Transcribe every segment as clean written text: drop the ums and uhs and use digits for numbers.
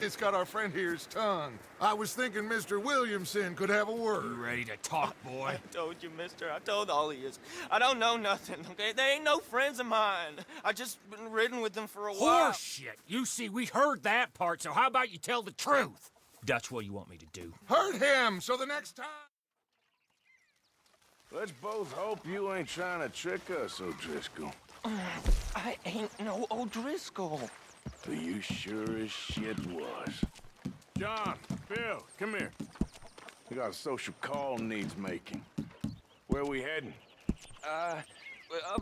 It's got our friend here's tongue. I was thinking Mr. Williamson could have a word. You ready to talk, boy? I told you, mister. I told all of you. I don't know nothing, okay? They ain't no friends of mine. I just been ridden with them for a while. Horse shit. You see, we heard that part, so how about you tell the truth? Dutch, what do you want me to do? Hurt him, so the next time... Let's both hope you ain't trying to trick us, O'Driscoll. I ain't no O'Driscoll. But you sure as shit was. John, Bill, come here. We got a social call needs making. Where we heading? Up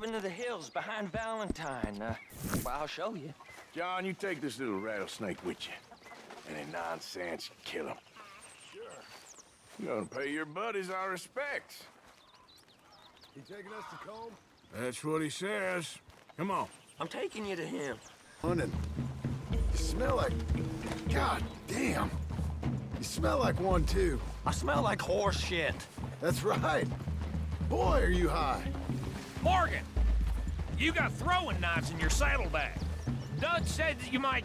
into the hills behind Valentine. Well, I'll show you. John, you take this little rattlesnake with you. Any nonsense, kill him. Sure. You're gonna pay your buddies our respects. He taking us to Combe? That's what he says. Come on. I'm taking you to him. Hunting. You smell like... God damn. You smell like one, too. I smell like horse shit. That's right. Boy, are you high. Morgan! You got throwing knives in your saddlebag. Dutch said that you might...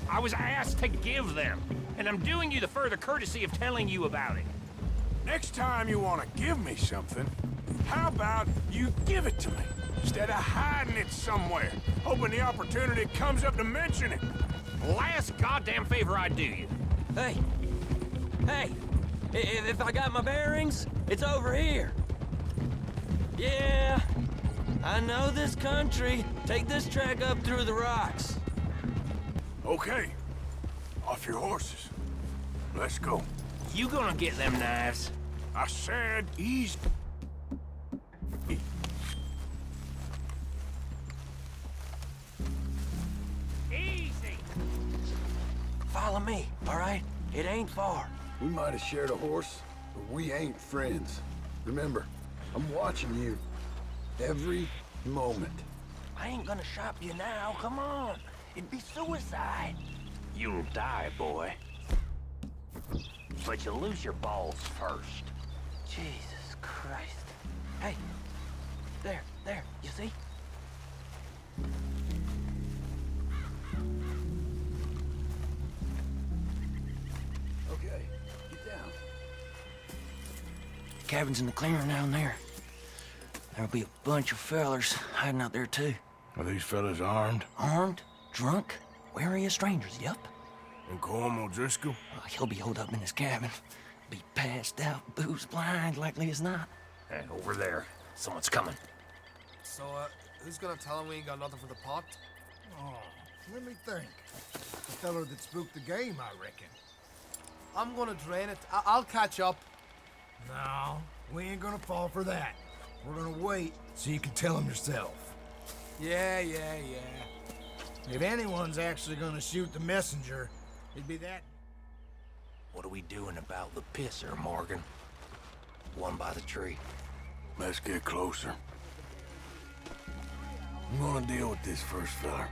I was asked to give them, and I'm doing you the further courtesy of telling you about it. Next time you want to give me something, how about you give it to me, instead of hiding it somewhere, hoping the opportunity comes up to mention it? Last goddamn favor I do you. Hey. Hey. If I got my bearings, it's over here. Yeah. I know this country. Take this track up through the rocks. Okay. Off your horses. Let's go. You gonna get them knives? I said easy. Easy! Follow me, all right? It ain't far. We might have shared a horse, but we ain't friends. Remember, I'm watching you. Every moment. I ain't gonna shop you now. Come on. It'd be suicide. You'll die, boy. But you lose your balls first. Jesus Christ. Hey. There. You see? Okay, get down. Cabin's in the clearing down there. There'll be a bunch of fellers hiding out there, too. Are these fellas armed? Armed, drunk, wary of strangers, yep. And Colm O'Driscoll? He'll be holed up in his cabin. Be passed out, booze blind, likely as not. And over there, someone's coming. So, who's gonna tell him we ain't got nothing for the pot? Oh, let me think. The feller that spooked the game, I reckon. I'm gonna drain it. I'll catch up. No, we ain't gonna fall for that. We're gonna wait so you can tell him yourself. Yeah. If anyone's actually gonna shoot the messenger, it'd be that. What are we doing about the pisser, Morgan? One by the tree. Let's get closer. I'm gonna deal with this first fella.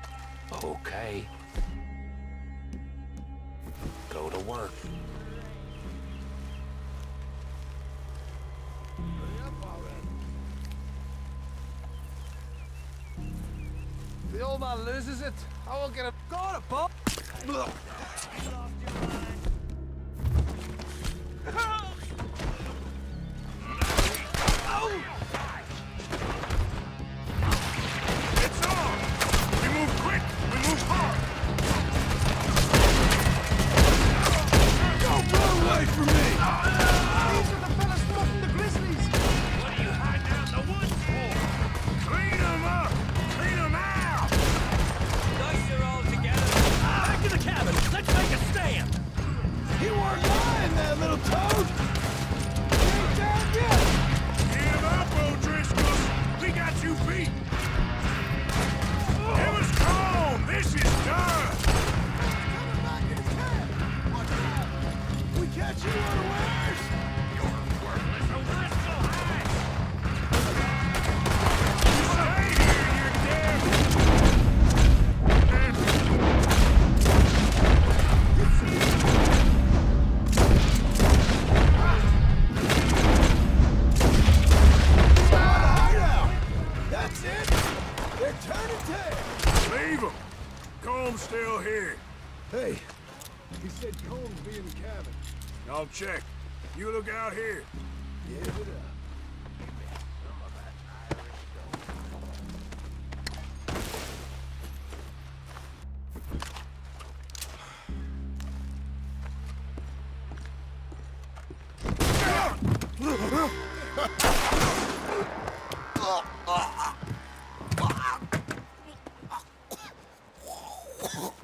Okay. Go to work. If the old man loses it, I won't get a... Go on, a pop! It's on! We move quick! We move hard! Don't run away from me! These are the fellas smoking the grizzlies! What are you hiding out in the woods for? Clean them up! Clean them out! Thus you're all together. Back to the cabin! Let's make a stand! You weren't lying, that little toad! You ain't down yet! Give up, O'Driscoll! We got you beat! It was Colm! This is done! Coming back in his head! Watch out! We catch you unawares! Worthless O'Driscoll hide! Stay here, you're dead! Hideout! That's it! They're turning tail! Leave him! Colm's still here. Hey, He said Combs be in the cabin. I'll check. You look out here. Give it up.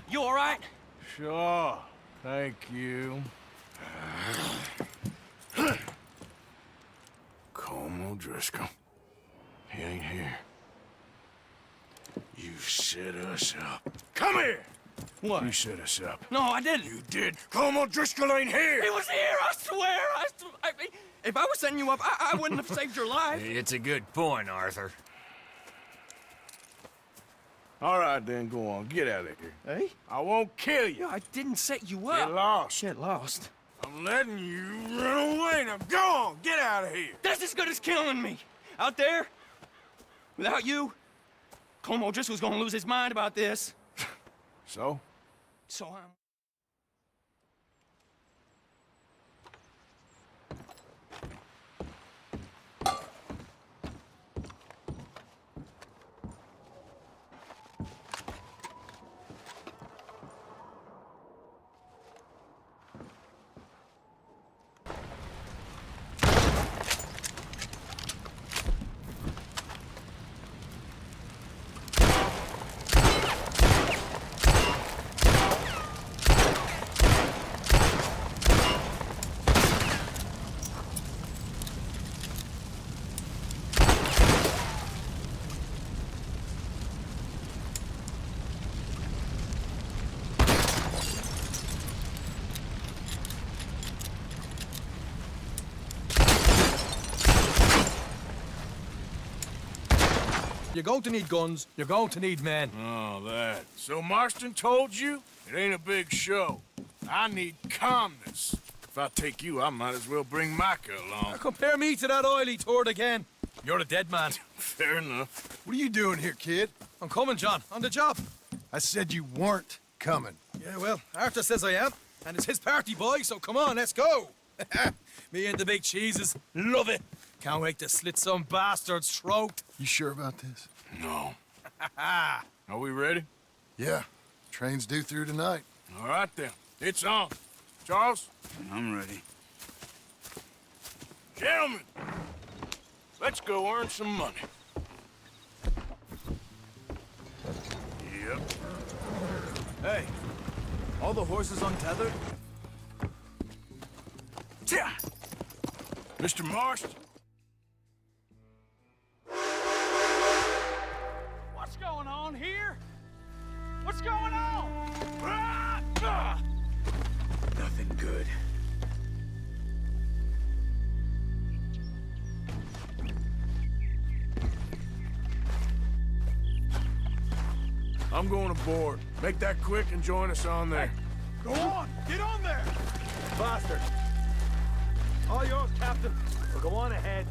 You all right? Sure. Thank you. Colm O'Driscoll. He ain't here. You set us up. Come here! What? You set us up. No, I didn't. You did. Colm O'Driscoll ain't here! He was here, I swear. If I was setting you up, I wouldn't have saved your life. It's a good point, Arthur. All right, then, go on. Get out of here. Hey? I won't kill you. I didn't set you up. Get lost. Get lost. I'm letting you run away. Now go on. Get out of here. That's as good as killing me. Out there, without you, Colm O'Driscoll's gonna lose his mind about this. So? So I'm... You're going to need guns. You're going to need men. Oh, that. So Marston told you? It ain't a big show. I need calmness. If I take you, I might as well bring Micah along. Now compare me to that oily turd again. You're a dead man. Fair enough. What are you doing here, kid? I'm coming, John. On the job. I said you weren't coming. Yeah, well, Arthur says I am. And it's his party, boy, so come on, let's go. Me and the big cheeses. Love it. Can't wait to slit some bastard's throat. You sure about this? No. Are we ready? Yeah. Train's due through tonight. All right, then. It's on. Charles? I'm ready. Gentlemen, let's go earn some money. Yep. Hey, all the horses untethered? Yeah. Mr. Marston? What's going on here? What's going on? Nothing good. I'm going aboard. Make that quick and join us on there. Go on! Get on there! Bastard. All yours, Captain. Well, go on ahead.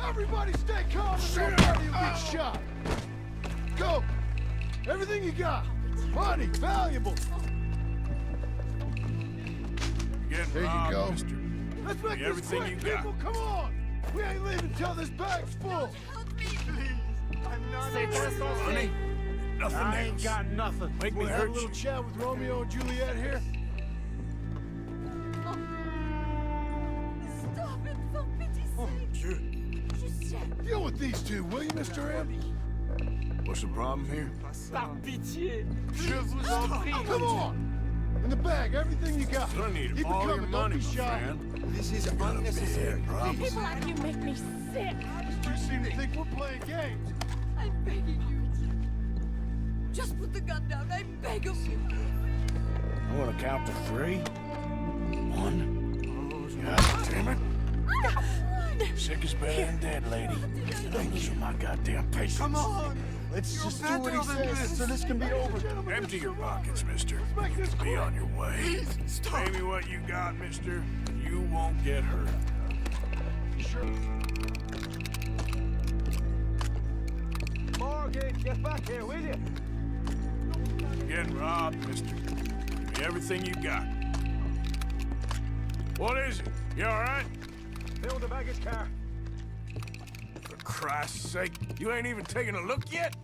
Everybody stay calm and nobody will get shot. Go. Everything you got. Money, valuable. Get There you robbed, go. mister. Let's make this Everything quick, you got. people. Come on. We ain't leaving till this bag's full. Help me, please! I'm not Money? Nothing I else. ain't got nothing. Make me We'll have a hurt little you. chat with Romeo and Juliet here. Stop it, for pity's sake. Deal with these two, will you, Mr. M? What's the problem here? Par pitié, je vous en prie. Come on. In the bag, everything you got. I need Keep it all your coming, money, don't be my shy. friend. This is unnecessary. People like you make me sick. You seem to think we're playing games. I'm begging you. Just put the gun down. I beg of you. I'm gonna count to 3. 1. God damn it. Sick as bad and dead, lady. Don't lose my goddamn patience. Come on. Let's just do what he says so this can be over. Empty your pockets, mister. Be on your way. Pay me what you got, mister. You won't get hurt. Sure. Get back here, will you? You're getting robbed, mister. Give me everything you got. What is it? You all right? Fill the baggage car. For Christ's sake, you ain't even taken a look yet?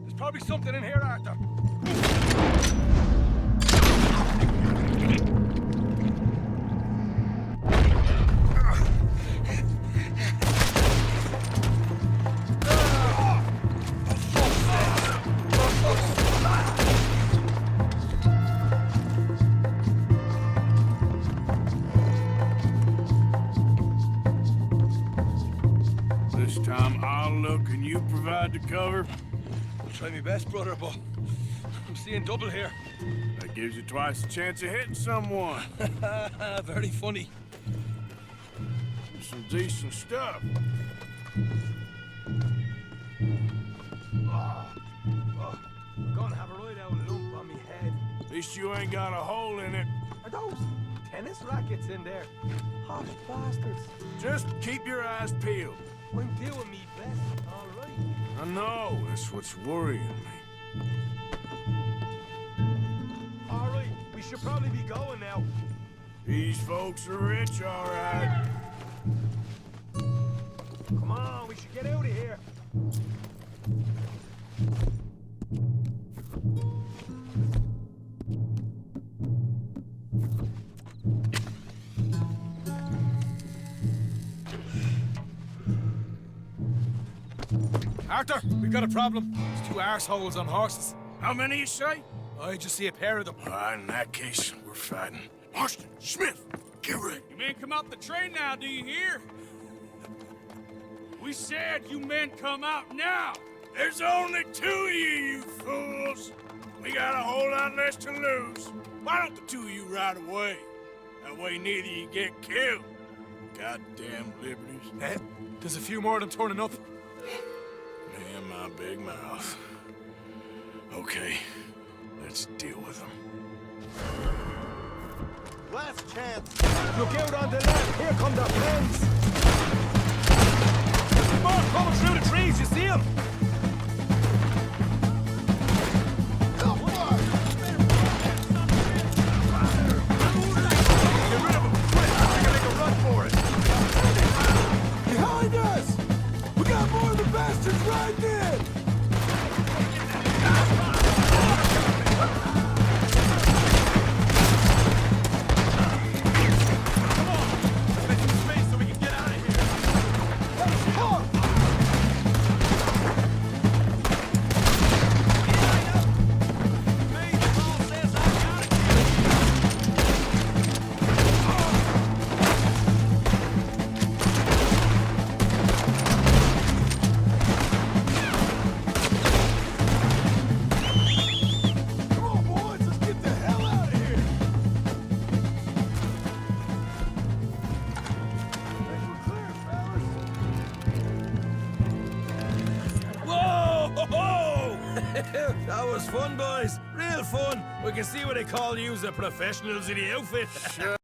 There's probably something in here, Arthur. This time I'll look and you provide the cover. I'll try my best, brother, but I'm seeing double here. That gives you twice the chance of hitting someone. Very funny. Some decent stuff. I'm gonna have a right out lump on me head. At least you ain't got a hole in it. Are those tennis rackets in there? Hot bastards. Just keep your eyes peeled. I'm doing me best, all right. I know, that's what's worrying me. All right, we should probably be going now. These folks are rich, all right. Come on, we should get out of here. Arthur, we've got a problem. There's two arseholes on horses. How many you say? I just see a pair of them. All right, in that case, we're fighting. Marston, Smith, get ready. You men come out the train now, do you hear? We said you men come out now. There's only two of you fools. We got a whole lot less to lose. Why don't the two of you ride away? That way neither of you get killed. Goddamn liberties. Eh? There's a few more of them turning up. Man, my big mouth. Okay, let's deal with them. Last chance. Look out on the left. Here come the friends. More coming through the trees. You see them? Get rid of them. Quick. We're gonna make a run for it. Behind us! We got more of the bastards right there! That was fun, boys. Real fun. We can see what they call you the professionals in the outfit. Sure.